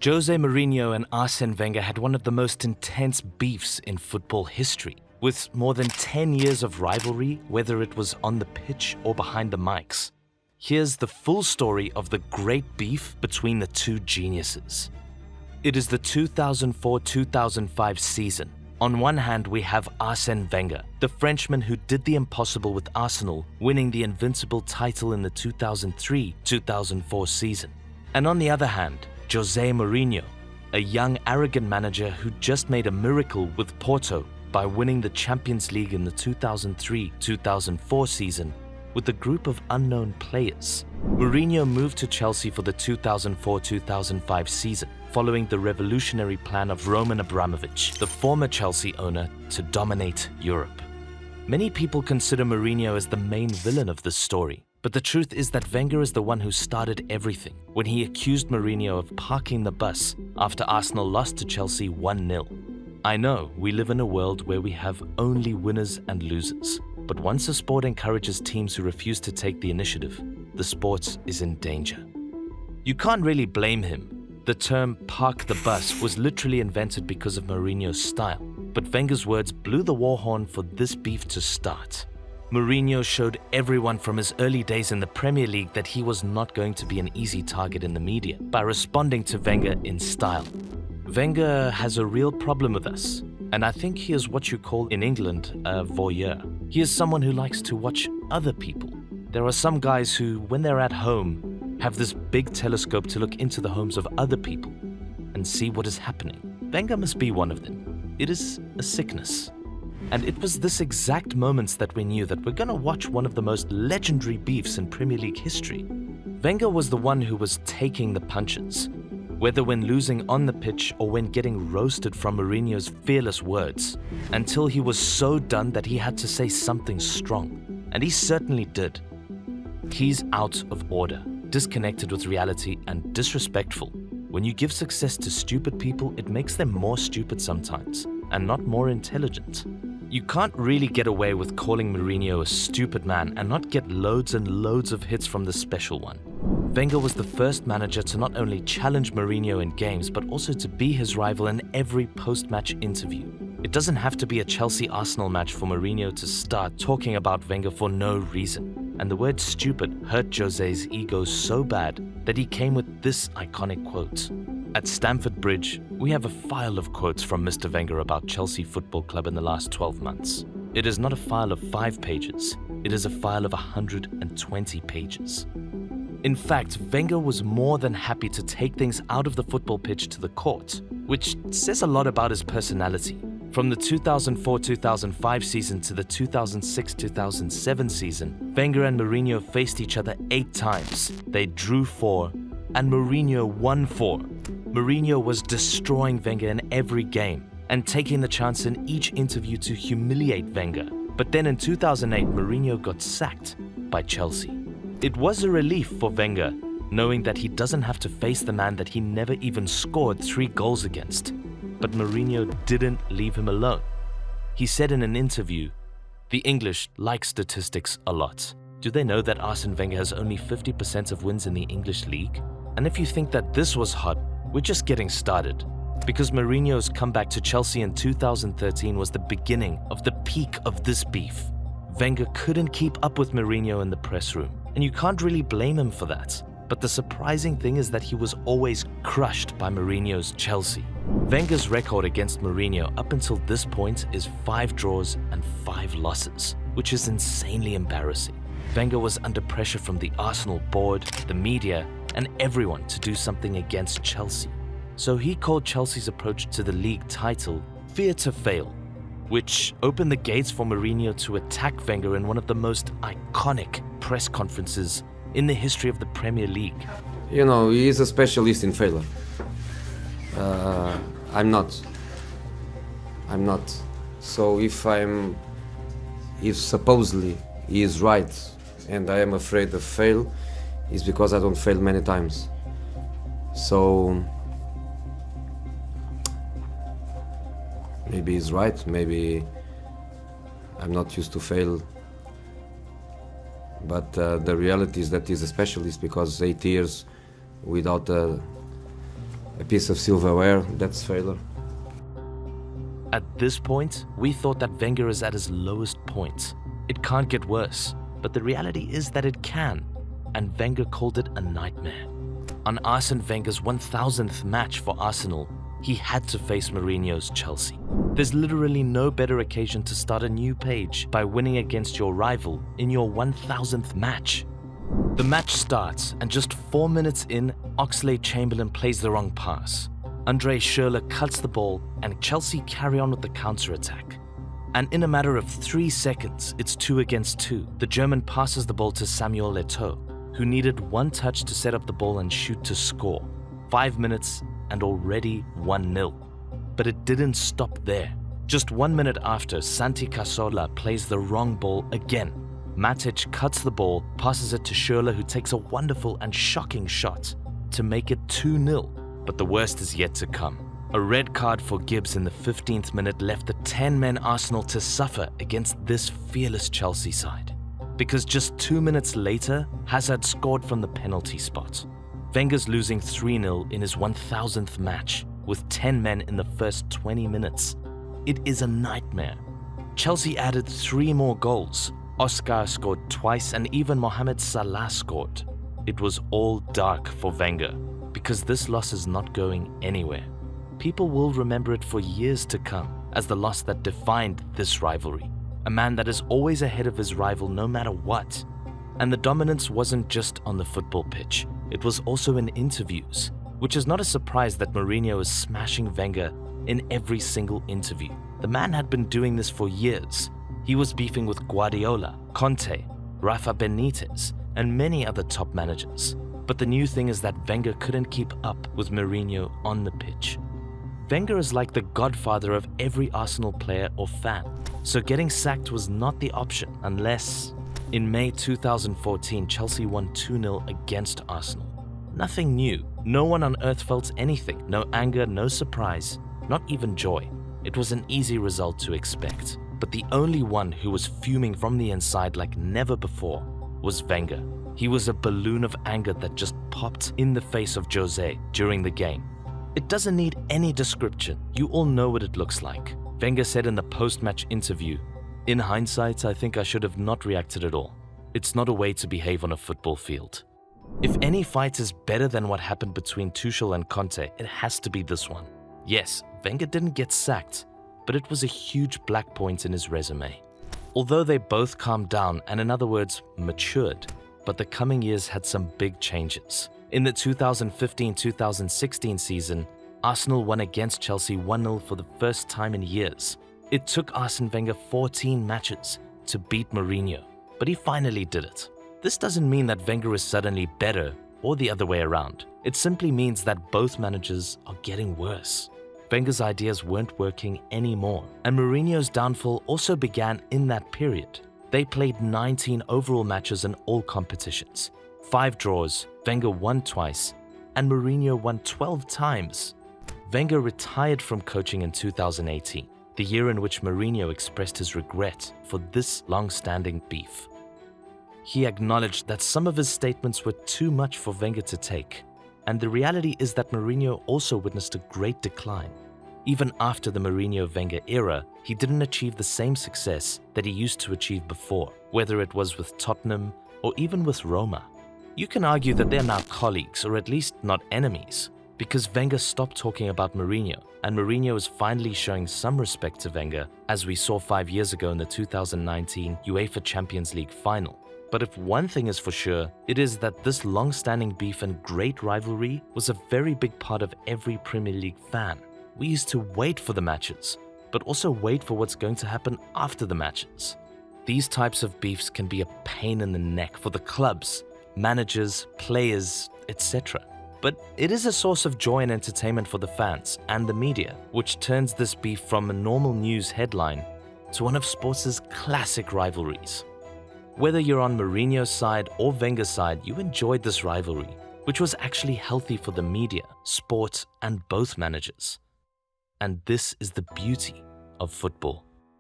José Mourinho and Arsene Wenger had one of the most intense beefs in football history, with more than 10 years of rivalry, whether it was on the pitch or behind the mics. Here's the full story of the great beef between the two geniuses. It is the 2004-2005 season. On one hand, we have Arsene Wenger, the Frenchman who did the impossible with Arsenal, winning the invincible title in the 2003-2004 season. And on the other hand, José Mourinho, a young, arrogant manager who just made a miracle with Porto by winning the Champions League in the 2003-2004 season with a group of unknown players. Mourinho moved to Chelsea for the 2004-2005 season, following the revolutionary plan of Roman Abramovich, the former Chelsea owner, to dominate Europe. Many people consider Mourinho as the main villain of this story, but the truth is that Wenger is the one who started everything when he accused Mourinho of parking the bus after Arsenal lost to Chelsea 1-0. I know we live in a world where we have only winners and losers, but once a sport encourages teams who refuse to take the initiative, the sport is in danger. You can't really blame him. The term "park the bus" was literally invented because of Mourinho's style, but Wenger's words blew the war horn for this beef to start. Mourinho showed everyone from his early days in the Premier League that he was not going to be an easy target in the media by responding to Wenger in style. Wenger has a real problem with us, and I think he is what you call in England a voyeur. He is someone who likes to watch other people. There are some guys who, when they're at home, have this big telescope to look into the homes of other people and see what is happening. Wenger must be one of them. It is a sickness. And it was this exact moments that we knew that we're going to watch one of the most legendary beefs in Premier League history. Wenger was the one who was taking the punches, whether when losing on the pitch or when getting roasted from Mourinho's fearless words, until he was so done that he had to say something strong. And he certainly did. He's out of order, disconnected with reality, and disrespectful. When you give success to stupid people, it makes them more stupid sometimes, and not more intelligent. You can't really get away with calling Mourinho a stupid man and not get loads and loads of hits from the special one. Wenger was the first manager to not only challenge Mourinho in games, but also to be his rival in every post-match interview. It doesn't have to be a Chelsea-Arsenal match for Mourinho to start talking about Wenger for no reason. And the word stupid hurt José's ego so bad that he came with this iconic quote. At Stamford Bridge, we have a file of quotes from Mr. Wenger about Chelsea Football Club in the last 12 months. It is not a file of 5 pages, it is a file of 120 pages. In fact, Wenger was more than happy to take things out of the football pitch to the court, which says a lot about his personality. From the 2004-2005 season to the 2006-2007 season, Wenger and Mourinho faced each other 8 times. They drew 4, and Mourinho won 4. Mourinho was destroying Wenger in every game and taking the chance in each interview to humiliate Wenger. But then in 2008, Mourinho got sacked by Chelsea. It was a relief for Wenger, knowing that he doesn't have to face the man that he never even scored 3 goals against. But Mourinho didn't leave him alone. He said in an interview, "The English like statistics a lot. Do they know that Arsene Wenger has only 50% of wins in the English league? And if you think that this was hot, we're just getting started." Because Mourinho's comeback to Chelsea in 2013 was the beginning of the peak of this beef. Wenger couldn't keep up with Mourinho in the press room, and you can't really blame him for that. But the surprising thing is that he was always crushed by Mourinho's Chelsea. Wenger's record against Mourinho up until this point is 5 draws and 5 losses, which is insanely embarrassing. Wenger was under pressure from the Arsenal board, the media, and everyone to do something against Chelsea. So he called Chelsea's approach to the league title "Fear to Fail," which opened the gates for Mourinho to attack Wenger in one of the most iconic press conferences in the history of the Premier League. You know, he is a specialist in failure. I'm not. So if supposedly he is right and I am afraid of fail, it's because I don't fail many times. So maybe he's right, maybe I'm not used to fail. But the reality is that he's a specialist, because 8 years without a a piece of silverware, that's failure. At this point, we thought that Wenger is at his lowest point. It can't get worse, but the reality is that it can, and Wenger called it a nightmare. On Arsene Wenger's 1000th match for Arsenal, he had to face Mourinho's Chelsea. There's literally no better occasion to start a new page by winning against your rival in your 1000th match. The match starts, and just 4 minutes in, Oxlade-Chamberlain plays the wrong pass. Andre Schürrle cuts the ball, and Chelsea carry on with the counter-attack. And in a matter of 3 seconds, it's 2 against 2. The German passes the ball to Samuel Eto'o, who needed one touch to set up the ball and shoot to score. 5 minutes and already 1-0. But it didn't stop there. Just 1 minute after, Santi Cazorla plays the wrong ball again. Matic cuts the ball, passes it to Schürrle, who takes a wonderful and shocking shot to make it 2-0. But the worst is yet to come. A red card for Gibbs in the 15th minute left the 10-man Arsenal to suffer against this fearless Chelsea side. Because just 2 minutes later, Hazard scored from the penalty spot. Wenger's losing 3-0 in his 1000th match, with 10 men in the first 20 minutes. It is a nightmare. Chelsea added 3 more goals. Oscar scored twice and even Mohamed Salah scored. It was all dark for Wenger, because this loss is not going anywhere. People will remember it for years to come as the loss that defined this rivalry. A man that is always ahead of his rival no matter what. And the dominance wasn't just on the football pitch, it was also in interviews, which is not a surprise that Mourinho is smashing Wenger in every single interview. The man had been doing this for years. He was beefing with Guardiola, Conte, Rafa Benitez, and many other top managers. But the new thing is that Wenger couldn't keep up with Mourinho on the pitch. Wenger is like the godfather of every Arsenal player or fan, so getting sacked was not the option unless... In May 2014, Chelsea won 2-0 against Arsenal. Nothing new. No one on earth felt anything. No anger, no surprise, not even joy. It was an easy result to expect. But the only one who was fuming from the inside like never before was Wenger. He was a balloon of anger that just popped in the face of José during the game. It doesn't need any description. You all know what it looks like. Wenger said in the post-match interview, "In hindsight, I think I should have not reacted at all. It's not a way to behave on a football field." If any fight is better than what happened between Tuchel and Conte, it has to be this one. Yes, Wenger didn't get sacked, but it was a huge black point in his resume. Although they both calmed down and, in other words, matured, but the coming years had some big changes. In the 2015-2016 season, Arsenal won against Chelsea 1-0 for the first time in years. It took Arsene Wenger 14 matches to beat Mourinho, but he finally did it. This doesn't mean that Wenger is suddenly better or the other way around. It simply means that both managers are getting worse. Wenger's ideas weren't working anymore, and Mourinho's downfall also began in that period. They played 19 overall matches in all competitions. 5 draws, Wenger won twice, and Mourinho won 12 times. Wenger retired from coaching in 2018, the year in which Mourinho expressed his regret for this long-standing beef. He acknowledged that some of his statements were too much for Wenger to take, and the reality is that Mourinho also witnessed a great decline. Even after the Mourinho-Wenger era, he didn't achieve the same success that he used to achieve before, whether it was with Tottenham or even with Roma. You can argue that they're now colleagues, or at least not enemies, because Wenger stopped talking about Mourinho, and Mourinho is finally showing some respect to Wenger, as we saw 5 years ago in the 2019 UEFA Champions League final. But if one thing is for sure, it is that this long-standing beef and great rivalry was a very big part of every Premier League fan. We used to wait for the matches, but also wait for what's going to happen after the matches. These types of beefs can be a pain in the neck for the clubs, managers, players, etc. But it is a source of joy and entertainment for the fans and the media, which turns this beef from a normal news headline to one of sports' classic rivalries. Whether you're on Mourinho's side or Wenger's side, you enjoyed this rivalry, which was actually healthy for the media, sport, and both managers. And this is the beauty of football.